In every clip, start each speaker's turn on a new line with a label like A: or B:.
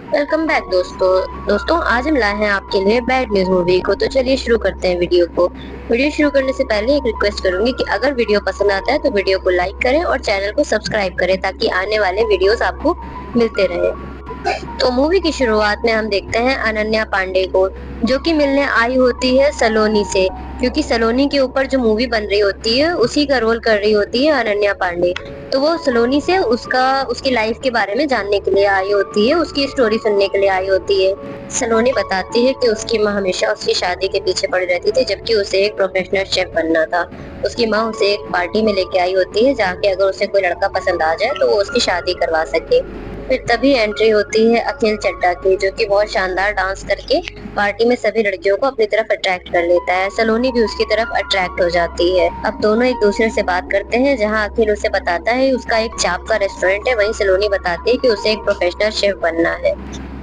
A: Welcome back दोस्तों आज हम लाए हैं आपके लिए बैड न्यूज मूवी को। तो चलिए शुरू करते हैं वीडियो को। वीडियो शुरू करने से पहले एक रिक्वेस्ट करूंगी कि अगर वीडियो पसंद आता है तो वीडियो को लाइक करें और चैनल को सब्सक्राइब करें ताकि आने वाले वीडियोस आपको मिलते रहे। तो मूवी की शुरुआत में हम देखते हैं अनन्या पांडे को, जो कि मिलने आई होती है सलोनी से, क्योंकि सलोनी के ऊपर जो मूवी बन रही होती है उसी का रोल कर रही होती है अनन्या पांडे। तो वो सलोनी से उसकी लाइफ के बारे में जानने के लिए आई होती है, उसकी स्टोरी सुनने के लिए आई होती है। सलोनी बताती है कि उसकी माँ हमेशा उसकी शादी के पीछे पड़ी रहती थी, जबकि उसे एक प्रोफेशनल शेफ बनना था। उसकी माँ उसे एक पार्टी में लेके आई होती है जहाँ के अगर उसे कोई लड़का पसंद आ जाए तो वो उसकी शादी करवा सके। फिर तभी एंट्री होती है अखिल चड्ढा की, जो कि बहुत शानदार डांस करके पार्टी में सभी लड़कियों को अपनी तरफ अट्रैक्ट कर लेता है। सलोनी भी उसकी तरफ अट्रैक्ट हो जाती है। अब दोनों एक दूसरे से बात करते हैं, जहां अखिल उसे बताता है उसका एक चाप का रेस्टोरेंट है, वहीं सलोनी बताती है कि उसे एक प्रोफेशनल शेफ बनना है।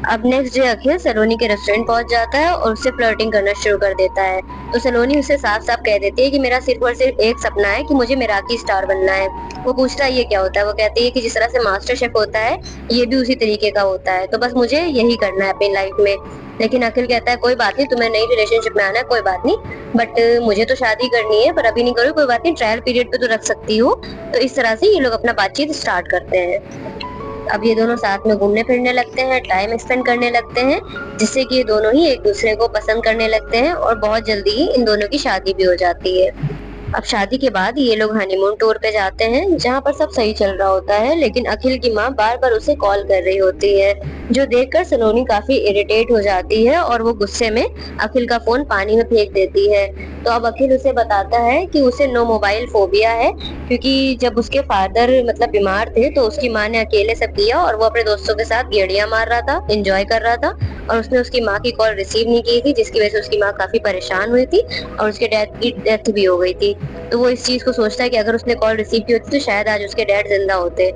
A: अब नेक्स्ट डे अखिल सलोनी के रेस्टोरेंट पहुंच जाता है और उससे फ्लर्टिंग करना शुरू कर देता है। तो सलोनी उसे साफ साफ कह देती है कि मेरा सिर्फ और सिर्फ एक सपना है कि मुझे मिराकी स्टार बनना है। वो पूछता है ये क्या होता है। वो कहती है कि जिस तरह से मास्टर शेफ होता है ये भी उसी तरीके का होता है, तो बस मुझे यही करना है अपनी लाइफ में। लेकिन अखिल कहता है कोई बात नहीं, तुम्हें नई रिलेशनशिप में आना है कोई बात नहीं, बट मुझे तो शादी करनी है, पर अभी नहीं करो, कोई बात नहीं, ट्रायल पीरियड पे तो रख सकती हो। तो इस तरह से ये लोग अपना बातचीत स्टार्ट करते हैं। अब ये दोनों साथ में घूमने फिरने लगते हैं, टाइम स्पेंड करने लगते हैं, जिससे कि ये दोनों ही एक दूसरे को पसंद करने लगते हैं और बहुत जल्दी ही इन दोनों की शादी भी हो जाती है। अब शादी के बाद ये लोग हनीमून टूर पे जाते हैं, जहाँ पर सब सही चल रहा होता है, लेकिन अखिल की माँ बार बार उसे कॉल कर रही होती है, जो देखकर सलोनी काफी इरिटेट हो जाती है और वो गुस्से में अखिल का फोन पानी में फेंक देती है। तो अब अखिल उसे बताता है कि उसे नो मोबाइल फोबिया है, क्योंकि जब उसके फादर मतलब बीमार थे तो उसकी माँ ने अकेले सब किया और वो अपने दोस्तों के साथ गेड़ियां मार रहा था, एंजॉय कर रहा था, और उसने उसकी माँ की कॉल रिसीव नहीं की थी, जिसकी वजह से उसकी माँ काफी परेशान हुई थी और उसके डैड की डेथ भी हो गई थी। तो वो इस चीज को सोचता है कि अगर उसने कॉल रिसीव की होती तो शायद आज उसके डैड जिंदा होते।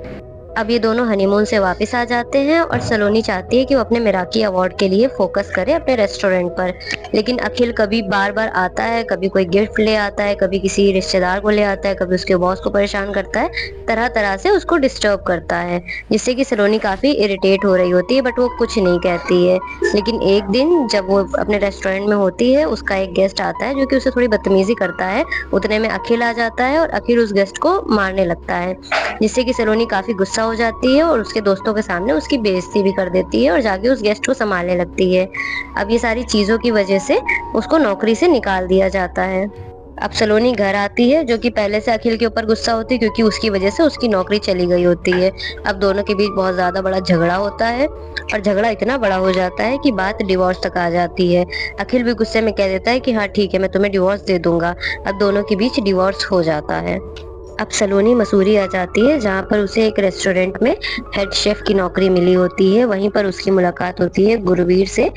A: अब ये दोनों हनीमून से वापस आ जाते हैं और सलोनी चाहती है कि वो अपने मिराकी अवार्ड के लिए फोकस करे अपने रेस्टोरेंट पर, लेकिन अखिल कभी बार बार आता है, कभी कोई गिफ्ट ले आता है, कभी किसी रिश्तेदार को ले आता है, कभी उसके बॉस को परेशान करता है, तरह तरह से उसको डिस्टर्ब करता है, जिससे कि सलोनी काफी इरिटेट हो रही होती है, बट वो कुछ नहीं कहती है। लेकिन एक दिन जब वो अपने रेस्टोरेंट में होती है, उसका एक गेस्ट आता है जो कि उसे थोड़ी बदतमीजी करता है। उतने में अखिल आ जाता है और अखिल उस गेस्ट को मारने लगता है, जिससे कि सलोनी काफी गुस्सा हो जाती है और उसके दोस्तों के सामने उसकी बेइज्जती भी कर देती है और जाके उस गेस्ट को संभालने लगती है। अब ये सारी चीजों की वजह से उसको नौकरी से निकाल दिया जाता है। अब सलोनी घर आती है, जो कि पहले से अखिल के ऊपर गुस्सा होती है क्योंकि उसकी वजह से उसकी नौकरी चली गई होती है। अब दोनों के बीच बहुत ज्यादा बड़ा झगड़ा होता है और झगड़ा इतना बड़ा हो जाता है कि बात डिवोर्स तक आ जाती है। अखिल भी गुस्से में कह देता है कि हाँ ठीक है, मैं तुम्हें डिवोर्स दे दूंगा। अब दोनों के बीच डिवोर्स हो जाता है। अब सलोनी मसूरी आ जाती है, जहाँ पर उसे एक रेस्टोरेंट में हेड शेफ की नौकरी मिली होती है। वहीं पर उसकी मुलाकात होती है गुरवीर से।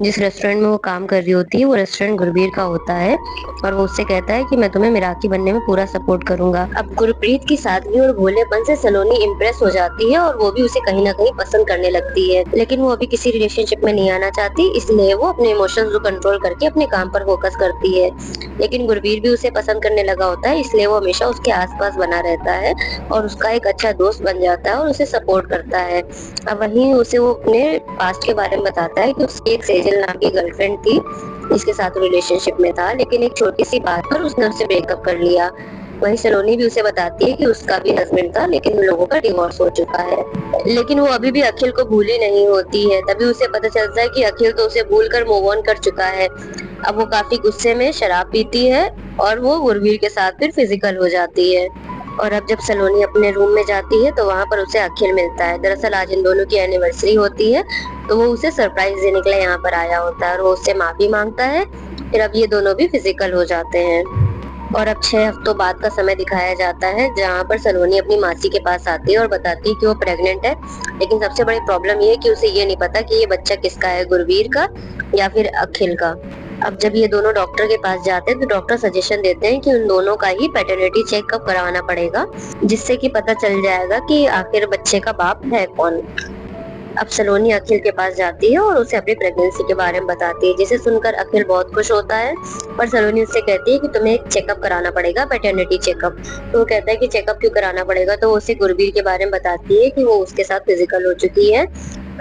A: जिस रेस्टोरेंट में वो काम कर रही होती है वो रेस्टोरेंट गुरवीर का होता है और वो उससे कहता है कि मैं तुम्हें मिराकी बनने में पूरा सपोर्ट करूंगा। अब गुरप्रीत की सादगी और भोलेपन से सलोनी इम्प्रेस हो जाती है और वो भी उसे कहीं ना कहीं पसंद करने लगती है, लेकिन वो अभी किसी रिलेशनशिप में नहीं आना चाहती, इसलिए वो अपने इमोशंस को कंट्रोल करके अपने काम पर फोकस करती है। लेकिन गुरवीर भी उसे पसंद करने लगा होता है, इसलिए वो हमेशा उसके आसपास बना रहता है और उसका एक अच्छा दोस्त बन जाता है और उसे सपोर्ट करता है। अब वहीं उसे वो अपने पास्ट के बारे में बताता है कि उसकी एक सेजल नाम की गर्लफ्रेंड थी जिसके साथ रिलेशनशिप में था, लेकिन एक छोटी सी बात पर उसने उससे ब्रेकअप कर लिया। वहीं सलोनी भी उसे बताती है कि उसका भी हस्बैंड था, लेकिन उन लोगों का डिवोर्स हो चुका है। लेकिन वो अभी भी अखिल को भूली नहीं होती है। तभी उसे पता चलता है कि अखिल तो उसे भूल कर मूव ऑन कर चुका है। अब वो काफी गुस्से में शराब पीती है और वो गुरवीर के साथ फिर फिजिकल हो जाती है। और अब जब सलोनी अपने रूम में जाती है तो वहां पर उसे अखिल मिलता है। दरअसल आज इन दोनों की एनिवर्सरी होती है, तो वो उसे सरप्राइज देने के लिए यहाँ पर आया होता है और वो उससे माफी मांगता है। फिर अब ये दोनों भी फिजिकल हो जाते हैं। और अब 6 हफ्तों बाद का समय दिखाया जाता है, जहाँ पर सलोनी अपनी मासी के पास आती है और बताती है कि वो प्रेग्नेंट है। लेकिन सबसे बड़ी प्रॉब्लम ये है कि उसे ये नहीं पता कि ये बच्चा किसका है, गुरवीर का या फिर अखिल का। अब जब ये दोनों डॉक्टर के पास जाते हैं तो डॉक्टर सजेशन देते हैं कि उन दोनों का ही पैटर्निटी चेकअप करवाना पड़ेगा, जिससे कि पता चल जाएगा कि आखिर बच्चे का बाप है कौन। अब सलोनी अखिल के पास जाती है और उसे अपनी प्रेगनेंसी के बारे में बताती है, जिसे सुनकर अखिल बहुत खुश होता है। पर सलोनी उससे कहती है कि तुम्हें एक चेकअप कराना पड़ेगा, पैटर्निटी चेकअप। तो वो कहता है कि चेकअप क्यों कराना पड़ेगा, तो वो उसे गुरवीर के बारे में बताती है कि वो उसके साथ फिजिकल हो चुकी है।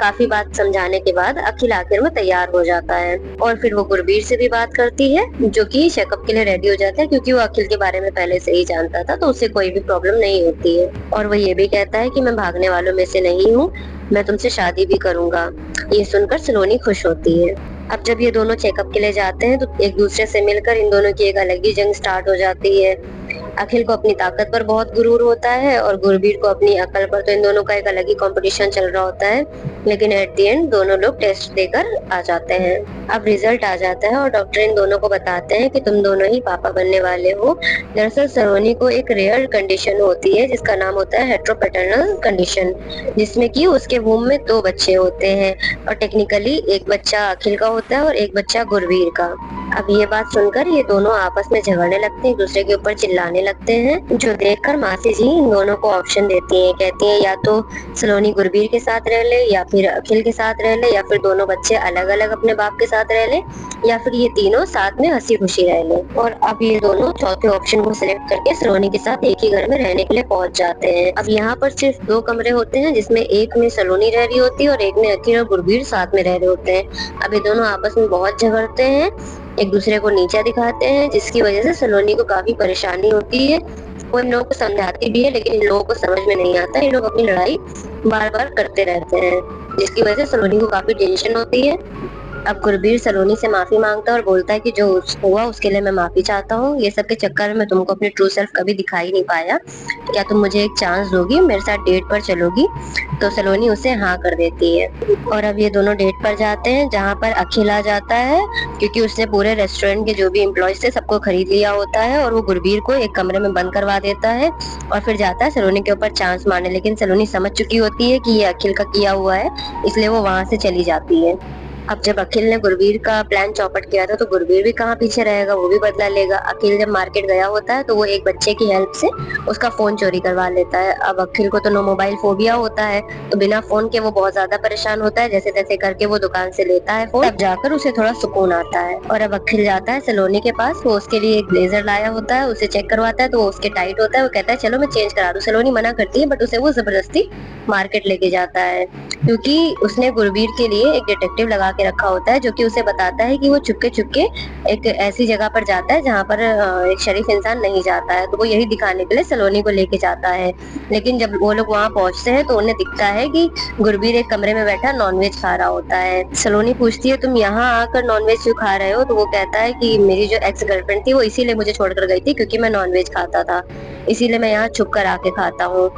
A: काफी बात समझाने के बाद अखिल आखिर में तैयार हो जाता है और फिर वो गुरबीर से भी बात करती है, जो कि चेकअप के लिए रेडी हो जाता है क्योंकि वो अखिल के बारे में पहले से ही जानता था, तो उसे कोई भी प्रॉब्लम नहीं होती है। और वो ये भी कहता है कि मैं भागने वालों में से नहीं हूँ, मैं तुमसे शादी भी करूंगा। ये सुनकर सलोनी खुश होती है। अब जब ये दोनों चेकअप के लिए जाते हैं तो एक दूसरे से मिलकर इन दोनों की एक अलग ही जंग स्टार्ट हो जाती है। अखिल को अपनी ताकत पर बहुत गुरूर होता है और गुरबीर को अपनी अकल पर, तो इन दोनों का एक अलग ही कंपटीशन चल रहा होता है। लेकिन एट द एंड दोनों लोग टेस्ट देकर आ जाते हैं। अब रिजल्ट आ जाता है और डॉक्टर इन दोनों को बताते हैं कि तुम दोनों ही पापा बनने वाले हो। दरअसल सलोनी को एक रेयर कंडीशन होती है जिसका नाम होता है हेट्रोपैटर्नल कंडीशन, जिसमें कि उसके वूम में 2 बच्चे होते हैं और टेक्निकली एक बच्चा अखिल का होता है और एक बच्चा गुरबीर का। अब ये बात सुनकर ये दोनों आपस में झगड़ने लगते हैं, एक दूसरे के ऊपर चिल्लाने लगते हैं, जो देखकर मासी जी इन दोनों को ऑप्शन देती हैं। कहती हैं या तो सलोनी गुरबीर के साथ रह ले, या फिर अखिल के साथ रह ले, या फिर दोनों बच्चे अलग अलग अपने बाप के साथ रह ले, या फिर ये तीनों साथ में हंसी खुशी रह ले। और अब ये दोनों चौथे ऑप्शन को सिलेक्ट करके सलोनी के साथ एक ही घर में रहने के लिए पहुंच जाते हैं। अब यहाँ पर सिर्फ 2 कमरे होते हैं, जिसमें एक में सलोनी रह रही होती है और एक में अखिल और गुरबीर साथ में रह रहे होते हैं। अब ये दोनों आपस में बहुत झगड़ते हैं, एक दूसरे को नीचा दिखाते हैं, जिसकी वजह से सलोनी को काफी परेशानी होती है। वो इन लोगों को समझाती भी है, लेकिन इन लोगों को समझ में नहीं आता। ये लोग अपनी लड़ाई बार बार करते रहते हैं, जिसकी वजह से सलोनी को काफी टेंशन होती है। अब गुरबीर सलोनी से माफी मांगता है और बोलता है कि जो हुआ उसके लिए मैं माफी चाहता हूँ। ये सब के चक्कर में मैं तुमको अपनी ट्रू सेल्फ कभी दिखाई नहीं पाया, क्या तुम मुझे एक चांस दोगी, मेरे साथ डेट पर चलोगी? तो सलोनी उसे हाँ कर देती है। और अब ये दोनों डेट पर जाते हैं, जहाँ पर अखिल आ जाता है क्योंकि उसने पूरे रेस्टोरेंट के जो भी एम्प्लॉयज थे सबको खरीद लिया होता है, और वो गुरबीर को एक कमरे में बंद करवा देता है और फिर जाता है सलोनी के ऊपर चांस मारने। लेकिन सलोनी समझ चुकी होती है कि ये अखिल का किया हुआ है, इसलिए वो वहां से चली जाती है। अब जब अखिल ने गुरबीर का प्लान चौपट किया था तो गुरबीर भी कहाँ पीछे रहेगा, वो भी बदला लेगा। अखिल जब मार्केट गया होता है तो वो एक बच्चे की हेल्प से उसका फोन चोरी करवा लेता है। अब अखिल को तो नो मोबाइल फोबिया होता है, तो बिना फोन के वो बहुत ज्यादा परेशान होता है। जैसे तैसे करके वो दुकान से लेता है फोन, तब जाकर उसे थोड़ा सुकून आता है। और अब अखिल जाता है सलोनी के पास, वो उसके लिए एक ब्लेजर लाया होता है, उसे चेक करवाता है तो वो उसके टाइट होता है। वो कहता है चलो मैं चेंज करा दूं। सलोनी मना करती है, बट उसे वो जबरदस्ती मार्केट लेके जाता है क्योंकि उसने गुरबीर के लिए एक डिटेक्टिव लगा के रखा होता है, जो कि उसे बताता है कि वो चुपके चुपके एक ऐसी जगह पर जाता है जहाँ पर एक शरीफ इंसान नहीं जाता है। तो वो यही दिखाने के लिए सलोनी को लेके जाता है। लेकिन जब वो लोग वहाँ पहुंचते हैं तो उन्हें दिखता है कि गुरबीर एक कमरे में बैठा नॉनवेज खा रहा होता है। सलोनी पूछती है तुम यहाँ आकर नॉनवेज क्यों खा रहे हो? तो वो कहता है कि मेरी जो एक्स गर्लफ्रेंड थी वो इसीलिए मुझे छोड़कर गई थी क्योंकि मैं नॉनवेज खाता था, इसीलिए मैं यहाँ छुप कर आके खाता हूँ।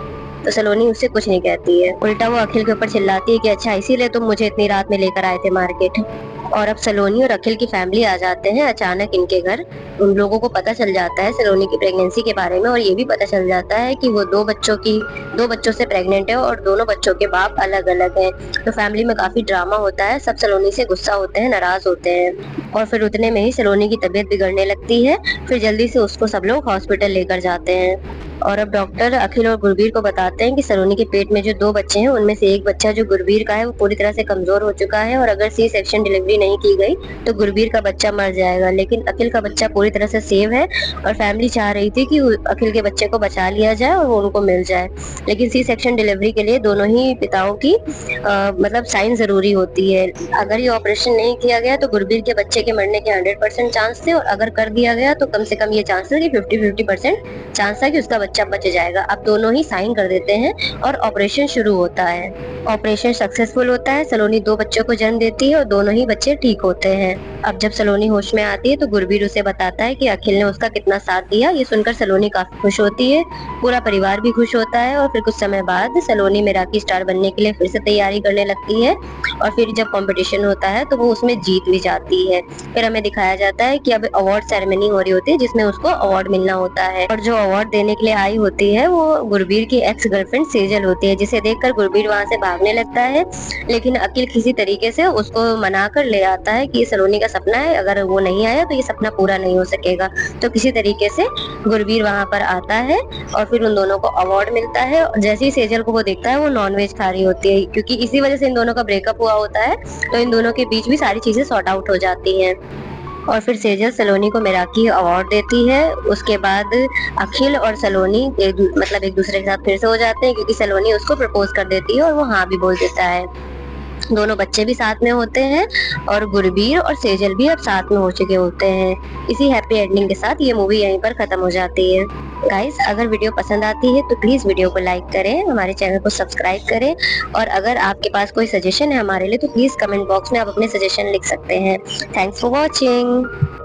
A: तो सलोनी उससे कुछ नहीं कहती है, उल्टा वो अखिल के ऊपर चिल्लाती है कि अच्छा इसीलिए तुम मुझे इतनी रात में लेकर आए थे मार्केट। और अब सलोनी और अखिल की फैमिली आ जाते हैं अचानक इनके घर। उन लोगों को पता चल जाता है सलोनी की प्रेगनेंसी के बारे में, और ये भी पता चल जाता है कि वो 2 बच्चों से प्रेग्नेंट है और दोनों बच्चों के बाप अलग अलग हैं। तो फैमिली में काफी ड्रामा होता है, सब सलोनी से गुस्सा होते हैं, नाराज होते हैं। और फिर उतने में ही सलोनी की तबीयत बिगड़ने लगती है। फिर जल्दी से उसको सब लोग हॉस्पिटल लेकर जाते हैं। और अब डॉक्टर अखिल और गुरबीर को बताते हैं कि सलोनी के पेट में जो 2 बच्चे हैं उनमें से एक बच्चा जो गुरबीर का है वो पूरी तरह से कमजोर हो चुका है, और अगर सी सेक्शन डिलीवरी नहीं की गई तो गुरबीर का बच्चा मर जाएगा। लेकिन अखिल का बच्चा पूरी तरह से सेव है, और फैमिली चाह रही थी कि अखिल के बच्चे को बचा लिया जाए और वो उनको मिल जाए। लेकिन सी सेक्शन डिलीवरी के लिए दोनों ही पिताओं की मतलब साइन जरूरी होती है। अगर ये ऑपरेशन नहीं किया गया तो गुरबीर के बच्चे के मरने के 100% चांस थे, और अगर कर दिया गया तो कम से कम ये चांस है कि 50-50% चांस है कि उसका बच्चा बच जाएगा। अब दोनों ही साइन कर देते हैं और ऑपरेशन शुरू होता है। ऑपरेशन सक्सेसफुल होता है, सलोनी 2 बच्चों को जन्म देती है और दोनों ही बच्चे ठीक होते हैं। अब जब सलोनी होश में आती है तो गुरबीर उसे बताता है कि अखिल ने उसका कितना साथ दिया। ये सुनकर सलोनी काफी खुश होती है, पूरा परिवार भी खुश होता है। और फिर कुछ समय बाद सलोनी मिराकी स्टार बनने के लिए फिर से तैयारी करने लगती है, और फिर जब कंपटीशन होता है तो वो उसमें जीत भी जाती है। फिर हमें दिखाया जाता है कि अब अवार्ड सेरेमनी हो रही होती है जिसमें उसको अवार्ड मिलना होता है, और जो अवार्ड देने के लिए आई होती है वो गुरबीर की एक्स गर्लफ्रेंड सेजल होती है, जिसे देखकर गुरबीर वहां से भागने लगता है। लेकिन अखिल किसी तरीके से उसको मना कर ले आता है कि ये सलोनी का सपना है, अगर वो नहीं आया तो ये सपना पूरा नहीं हो सकेगा। तो किसी तरीके से गुरबीर वहां पर आता है और फिर उन दोनों को अवार्ड मिलता है। और जैसे ही सेजल को वो देखता है वो नॉनवेज खा रही होती है, क्योंकि इसी वजह से इन दोनों का ब्रेकअप हुआ होता है। तो इन दोनों के बीच भी सारी चीजें सॉर्ट आउट हो जाती हैं। और फिर सेजल सलोनी को मिराकी अवार्ड देती है। उसके बाद अखिल और सलोनी एक दूसरे के साथ फिर से हो जाते हैं, क्योंकि सलोनी उसको प्रपोज कर देती है और वो हाँ भी बोल देता है। दोनों बच्चे भी साथ में होते हैं और गुरबीर और सेजल भी अब साथ में हो चुके होते हैं। इसी हैप्पी एंडिंग के साथ ये मूवी यहीं पर खत्म हो जाती है। गाइस, अगर वीडियो पसंद आती है तो प्लीज वीडियो को लाइक करें, हमारे चैनल को सब्सक्राइब करें और अगर आपके पास कोई सजेशन है हमारे लिए तो प्लीज कमेंट बॉक्स में आप अपने सजेशन लिख सकते हैं। Thanks for watching.